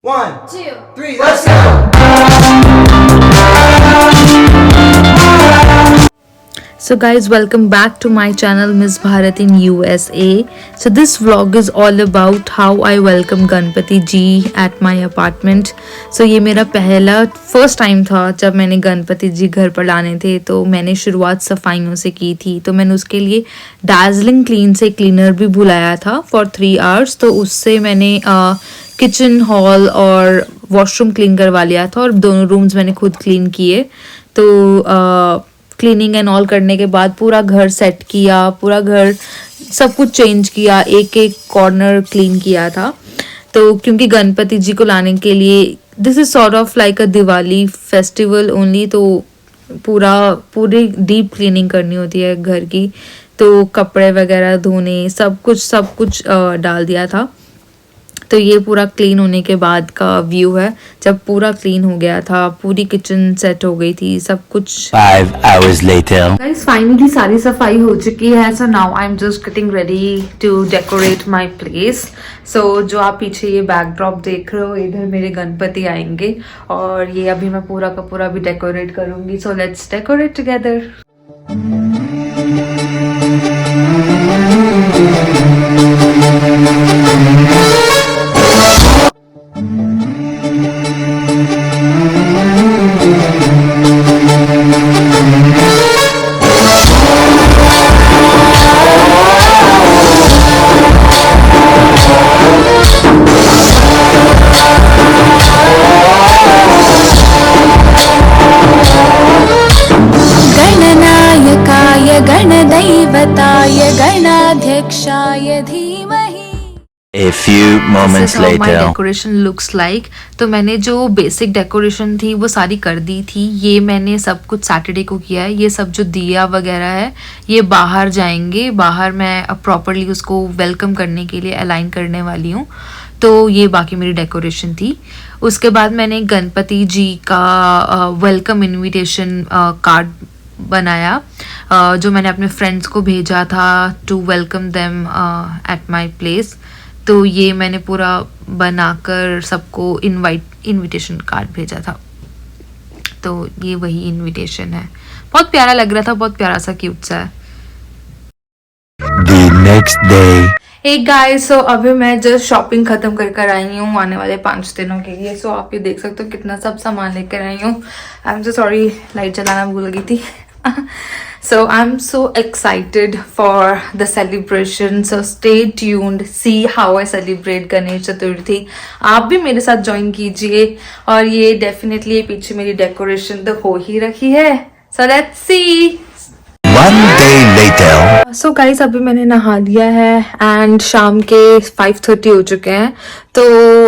1, 2, 3, let's go! So guys, welcome back to my channel Miss Bharat in USA. So this vlog is all about how I welcome Ganpati ji at my apartment. So ये मेरा पहला first time था जब मैंने गणपति जी घर पर लाने थे, तो मैंने शुरुआत सफाइयों से की थी। तो मैंने उसके लिए दार्जिलिंग क्लीन से क्लीनर भी बुलाया था फॉर 3 आवर्स। तो उससे मैंने किचन हॉल और वॉशरूम क्लीन करवा लिया था और दोनों रूम्स मैंने खुद क्लीन किए। तो क्लीनिंग एंड ऑल करने के बाद पूरा घर सेट किया, पूरा घर सब कुछ चेंज किया, एक एक कॉर्नर क्लीन किया था। तो क्योंकि गणपति जी को लाने के लिए this is sort of like a Diwali festival only, तो पूरी डीप क्लीनिंग करनी होती है घर की। तो कपड़े वगैरह धोने सब कुछ डाल दिया था। तो ये पूरा क्लीन होने के बाद का व्यू है, जब पूरा क्लीन हो गया था, पूरी किचन सेट हो गई थी, सब कुछ। 5 hours later. गाइस फाइनली सारी सफाई हो चुकी है। So now I am just getting ready to decorate my place. So जो आप पीछे ये बैकड्रॉप देख रहे हो, इधर मेरे गणपति आएंगे और ये अभी मैं पूरा का पूरा भी डेकोरेट करूंगी। So let's decorate together. गणनायकाय गणदैवताय गणाध्यक्षाय धीमहि। A few moments my later. Decoration looks like. तो मैंने जो बेसिक डेकोरेशन थी वो सारी कर दी थी। ये मैंने सब कुछ सैटरडे को किया है। ये सब जो दिया वगैरह है ये बाहर जाएंगे, बाहर मैं प्रॉपरली उसको वेलकम करने के लिए अलाइन करने वाली हूँ। तो ये बाकी मेरी डेकोरेशन थी। उसके बाद मैंने गणपति जी का वेलकम इनविटेशन कार्ड बनाया, जो मैंने अपने फ्रेंड्स को भेजा था to welcome them at my place. तो ये मैंने पूरा बनाकर सबको इनविटेशन कार्ड भेजा था। तो ये वही इनविटेशन है। बहुत प्यारा लग रहा था, बहुत प्यारा सा क्यूट सा है। The next day. एक गाइस, सो अभी मैं जस्ट शॉपिंग खत्म कर कर आई हूँ आने वाले 5 दिनों के लिए। सो आप ये देख सकते हो कितना सब सामान लेकर आई हूँ। I am so sorry, light जलाना भूल गई थी। So I'm so excited for the celebration. So stay tuned, see how I celebrate Ganesh Chaturthi. आप भी मेरे साथ ज्वाइन कीजिए। और ये डेफिनेटली पीछे मेरी डेकोरेशन तो हो ही रखी है। So let's see. 1 day later. So guys अभी मैंने नहा लिया है एंड शाम के 5:30 हो चुके हैं। तो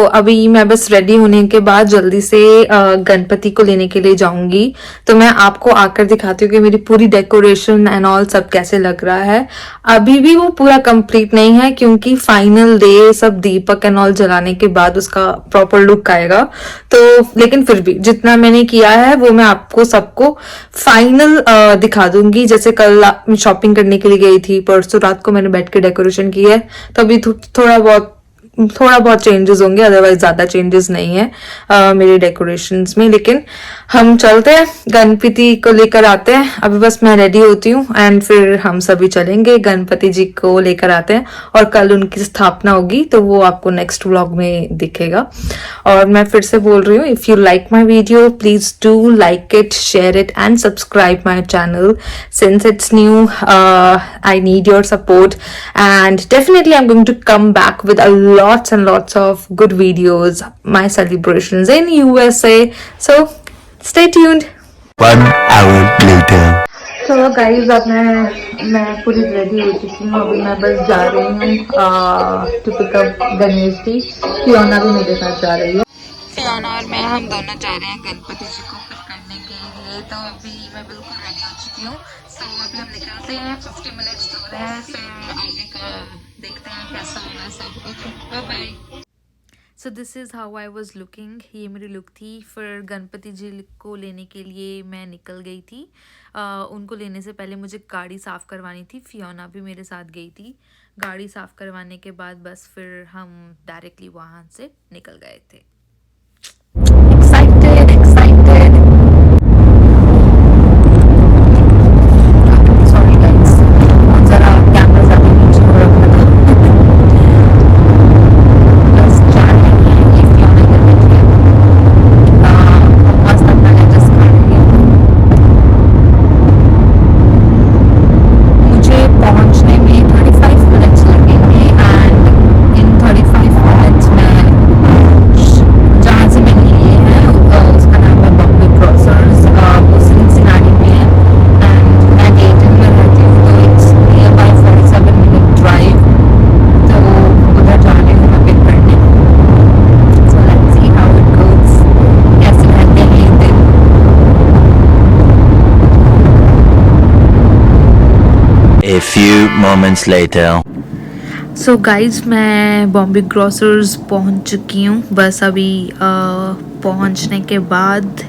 अभी मैं बस रेडी होने के बाद जल्दी से गणपति को लेने के लिए जाऊंगी। तो मैं आपको आकर दिखाती हूँ कि मेरी पूरी डेकोरेशन एंड ऑल सब कैसे लग रहा है। अभी भी वो पूरा कंप्लीट नहीं है क्योंकि फाइनल डे सब दीपक एंड ऑल जलाने के बाद उसका प्रॉपर लुक आएगा। तो लेकिन फिर भी जितना मैंने किया है वो मैं आपको सबको फाइनल दिखा दूंगी। जैसे कल मैं शॉपिंग करने के लिए गई थी, परसों रात को मैंने बैठ के डेकोरेशन की है। तो अभी थोड़ा बहुत चेंजेस होंगे, अदरवाइज ज्यादा चेंजेस नहीं है मेरे डेकोरेशंस में। लेकिन हम चलते हैं, गणपति को लेकर आते हैं। अभी बस मैं रेडी होती हूँ एंड फिर हम सभी चलेंगे, गणपति जी को लेकर आते हैं। और कल उनकी स्थापना होगी तो वो आपको नेक्स्ट व्लॉग में दिखेगा। और मैं फिर से बोल रही हूँ, if you like my video please do like it, share it and subscribe my channel since it's new. I need your support and definitely I'm going to come back with a lots and lots of good videos, my celebrations in USA. So stay tuned. 1 hour later. So guys अब मैं पूरी ready हो चुकी हूँ। अभी मैं बस जा रही हूँ to pick up Ganesh ji. Fiona भी मेरे साथ जा रही है। फियोना और मैं हम दोनों जा रहे हैं गणपति जी को पिक करने के लिए। तो अभी मैं बिल्कुल रेडी हो चुकी हूँ। सो अभी हम निकलते हैं, 50 मिनट्स दूर है। फिर आगे का देखते हैं कैसा होना है सब। Okay bye bye. So this is how I was looking. ये मेरी लुक थी। फिर गणपति जी को लेने के लिए मैं निकल गई थी। उनको लेने से पहले मुझे गाड़ी साफ़ करवानी थी। फियोना भी मेरे साथ गई थी। गाड़ी साफ़ करवाने के बाद बस फिर हम डायरेक्टली वहाँ से निकल गए थे। A few moments later. So guys मैं बॉम्बे ग्रोसर्स पहुंच चुकी हूँ। बस अभी पहुंचने के बाद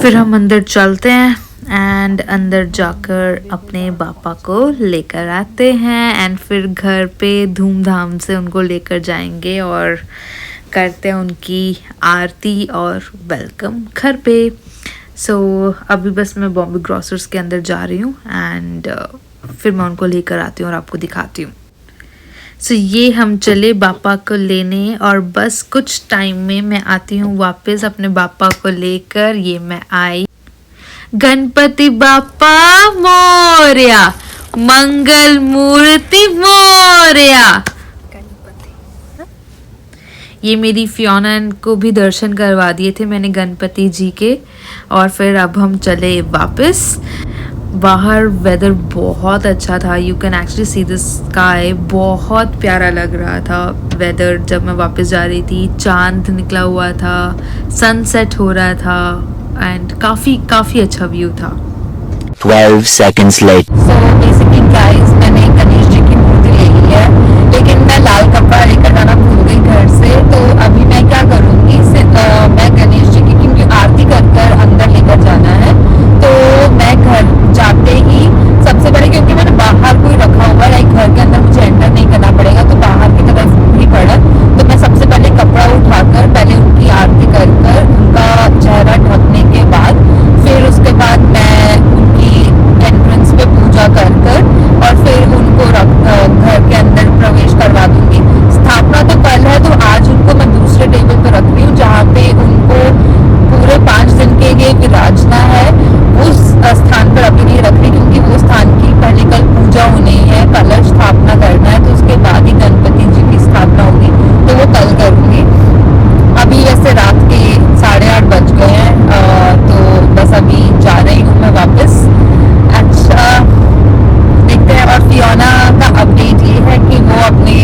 फिर हम अंदर चलते हैं एंड अंदर जाकर अपने पापा को लेकर आते हैं एंड फिर घर पे धूमधाम से उनको लेकर जाएंगे और करते हैं उनकी आरती और वेलकम घर पे। सो अभी बस मैं बॉम्बे ग्रोसर्स के अंदर जा रही हूँ एंड फिर मैं उनको लेकर आती हूँ और आपको दिखाती हूँ। सो ये हम चले बापा को लेने और बस कुछ टाइम में मैं आती हूँ वापस अपने बापा को लेकर। ये मैं आई। गणपति बापा मोरया, मंगल मूर्ति मोरया। ये मेरी फियोना को भी दर्शन करवा दिए थे मैंने गणपति जी के और फिर अब हम चले वापस। बाहर वेदर बहुत अच्छा था। You can actually see the sky. बहुत प्यारा लग रहा था वेदर। जब मैं वापस जा रही थी चांद निकला हुआ था, सनसेट हो रहा था एंड काफ़ी अच्छा व्यू था। 12 seconds later. So basically guys मैंने गणेश जी की मूर्ति ले ली है लेकिन मैं लाल कपड़ा लेकर जाना भूल गई घर से। तो अभी मैं क्या करूँगी, मैं गणेश जी की क्योंकि आरती कर अंदर लेकर जाना है तो मैं घर जाते ही सबसे पहले, क्योंकि मैंने बाहर कोई रखा हुआ है घर के अंदर मुझे एंटर नहीं करना पड़ेगा तो बाहर की तरफ ही पड़ा, तो मैं सबसे पहले कपड़ा उठाकर पहले उनकी आरती कर उनका चेहरा ढकने के बाद फिर उसके बाद मैं उनकी एंट्रेंस पे पूजा कर और फिर उनको घर के अंदर प्रवेश करवा दूंगी। स्थापना तो कल है तो आज उनको मैं दूसरे टेबल पर रख रही हूँ जहाँ पे उनको पूरे 5 दिन के लिए विराजना है। उस स्थान पर अभी नहीं रख रही क्योंकि वो स्थान की पहले कल पूजा होनी है, कलश स्थापना करना है तो उसके बाद ही गणपति जी की स्थापना होगी तो वो कल करूँगी। अभी वैसे रात के 8:30 बज गए हैं तो बस अभी जा रही हूँ मैं वापस। अच्छा देखते हैं। और फियोना का अपडेट ये है कि वो अपने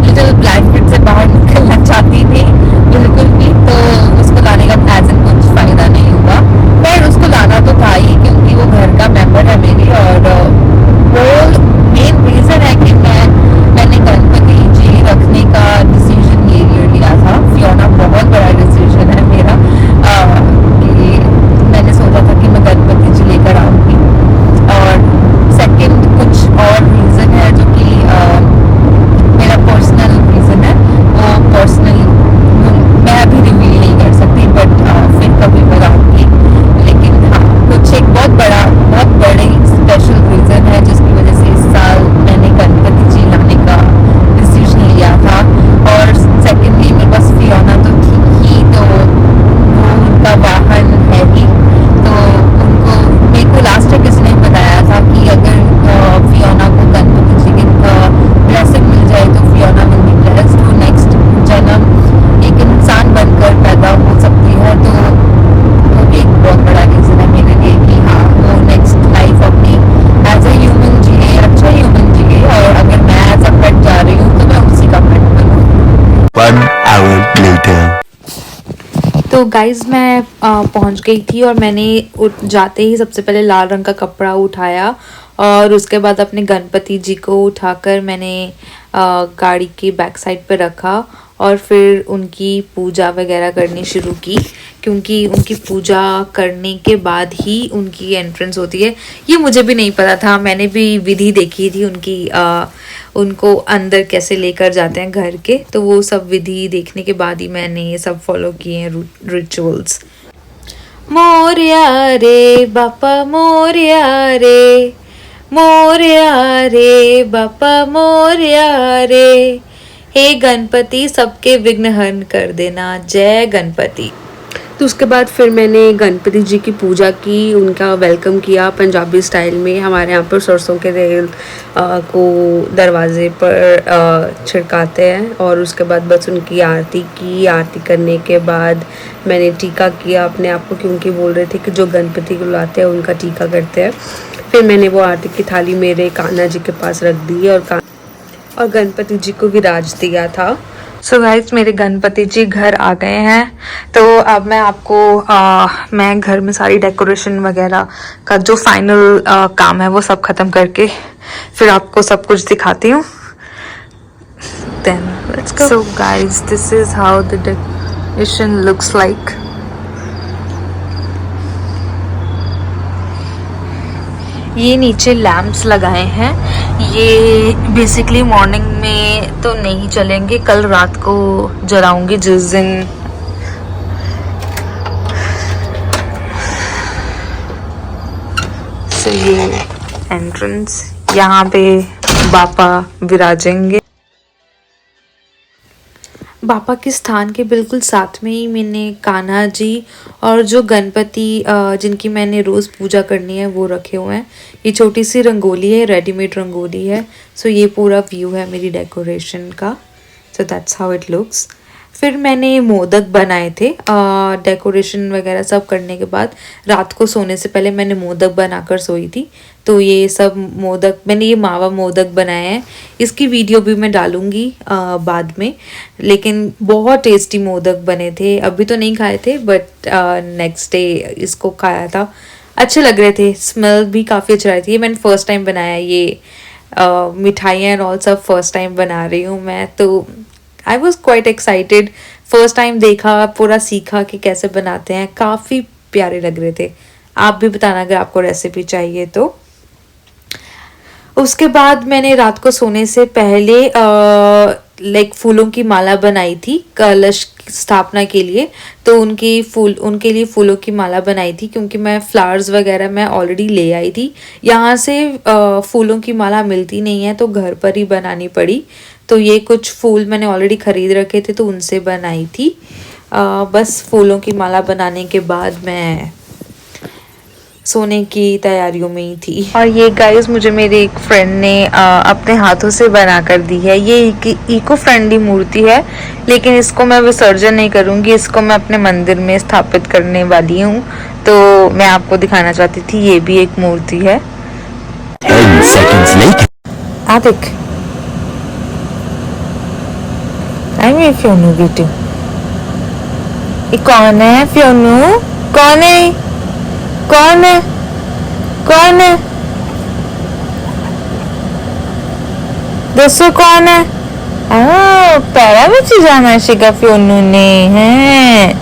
लिटिल ब्लैंकेट से बाहर निकलना चाहती थी बिल्कुल भी, तो उसको लाने का एज इन कुछ फायदा नहीं हुआ। पर उसको लाना तो था ही क्योंकि वो घर का मेंबर है मेरी और वो मेन रीज़न है कि मैंने गणपति जी रखने का डिसीजन ये लिया था। फियोना बहुत बड़ा डिसीजन है मेरा कि मैंने सोचा था कि मैं गणपति जी लेकर आऊँगी। और सेकंड कुछ और रीज़न है जो कि मेरा पर्सनल रीज़न है, वो पर्सनल मैं अभी रिवील नहीं कर सकती बट फिर कभी बताऊँगी। लेकिन हाँ कुछ एक बहुत बड़ी स्पेशल रीज़न है जिसकी वजह से इस साल मैंने गणपति जी लाने का डिसीजन लिया था। और सेकेंडली मेरे पास फियोना तो थी ही तो वो उनका वाहन है ही, तो उनको मेरे को लास्ट टाइम किसी ने बताया था कि अगर फियोना को गणपति जी की ब्लेसिंग मिल जाए तो फियोना विल बी ब्लेस्ड, वो नेक्स्ट जन्म एक इंसान बनकर पैदा हो सकती है। तो वो एक बहुत बड़ा रीज़न है मेरे लिए कि हाँ वो नेक्स्ट लाइफ अपनी एज ए ह्यूमन जिए, अच्छा ह्यूमन जिए और अगर मैं एज अ पेट जा रही हूँ तो मैं उसी का पेट बनूँ। 1 hour later. तो गाइज़ मैं पहुंच गई थी और मैंने जाते ही सबसे पहले लाल रंग का कपड़ा उठाया और उसके बाद अपने गणपति जी को उठाकर मैंने गाड़ी की बैक साइड पे रखा और फिर उनकी पूजा वगैरह करनी शुरू की क्योंकि उनकी पूजा करने के बाद ही उनकी एंट्रेंस होती है। ये मुझे भी नहीं पता था, मैंने भी विधि देखी थी उनकी उनको अंदर कैसे लेकर जाते हैं घर के, तो वो सब विधि देखने के बाद ही मैंने ये सब फॉलो किए हैं रिचुअल्स। मोरया रे बापा मोरया रे, मोरया रे बापा मोरया रे, हे गणपति सबके विघ्न हरण कर देना, जय गणपति। तो उसके बाद फिर मैंने गणपति जी की पूजा की, उनका वेलकम किया पंजाबी स्टाइल में। हमारे यहाँ पर सरसों के तेल को दरवाजे पर छिड़काते हैं और उसके बाद बस उनकी आरती की। आरती करने के बाद मैंने टीका किया अपने आप को क्योंकि बोल रहे थे कि जो गणपति को लाते हैं उनका टीका करते हैं। फिर मैंने वो आरती की थाली मेरे कान्हा जी के पास रख दी और गणपति जी को विराज दिया था। सो गाइस मेरे गणपति जी घर आ गए हैं। तो अब मैं आपको मैं घर में सारी डेकोरेशन वगैरह का जो फाइनल काम है वो सब खत्म करके फिर आपको सब कुछ दिखाती हूँ। Then let's go. So guys, this is how the decoration looks like. ये नीचे लैम्प्स लगाए हैं। ये बेसिकली मॉर्निंग में तो नहीं चलेंगे, कल रात को जलाऊंगी जिस दिन से ये एंट्रेंस, यहाँ पे बापा विराजेंगे। बापा के स्थान के बिल्कुल साथ में ही मैंने कान्हा जी और जो गणपति जिनकी मैंने रोज़ पूजा करनी है वो रखे हुए हैं। ये छोटी सी रंगोली है, रेडीमेड रंगोली है। सो ये पूरा व्यू है मेरी डेकोरेशन का। So that's how it looks. फिर मैंने मोदक बनाए थे डेकोरेशन वगैरह सब करने के बाद। रात को सोने से पहले मैंने मोदक बनाकर सोई थी। तो ये सब मोदक मैंने ये मावा मोदक बनाए हैं। इसकी वीडियो भी मैं डालूंगी बाद में। लेकिन बहुत टेस्टी मोदक बने थे। अभी तो नहीं खाए थे बट नेक्स्ट डे इसको खाया था। अच्छे लग रहे थे, स्मेल भी काफ़ी अच्छा रही थी। मैंने फ़र्स्ट टाइम बनाया ये मिठाइयाँ एंड ऑल सब फर्स्ट टाइम बना रही हूँ मैं। तो I was quite excited. First time देखा, पूरा सीखा कि कैसे बनाते हैं। काफ़ी प्यारे लग रहे थे। आप भी बताना अगर आपको रेसिपी चाहिए तो। उसके बाद मैंने रात को सोने से पहले लाइक फूलों की माला बनाई थी कलश स्थापना के लिए। तो उनके लिए फूलों की माला बनाई थी क्योंकि मैं फ्लावर्स वगैरह मैं ऑलरेडी ले आई थी। यहाँ से फूलों की माला मिलती नहीं है तो घर पर ही बनानी पड़ी। तो ये कुछ फूल मैंने ऑलरेडी ख़रीद रखे थे तो उनसे बनाई थी। बस फूलों की माला बनाने के बाद मैं सोने की तैयारियों में ही थी। और ये गाइस मुझे मेरे एक फ्रेंड ने अपने हाथों से बना कर दी है। ये इको फ्रेंडली मूर्ति है लेकिन इसको मैं विसर्जन नहीं करूँगी, इसको मैं अपने मंदिर में स्थापित करने वाली हूँ। तो मैं आपको दिखाना चाहती थी, ये भी एक मूर्ति है। 10 seconds later. आदिक आई फ्योनू बेटू, ये कौन है? फ्योनू कौन है? कौन है? कौन है? दसो कौन है? पैरा में जाना शिका फ्योनू ने है।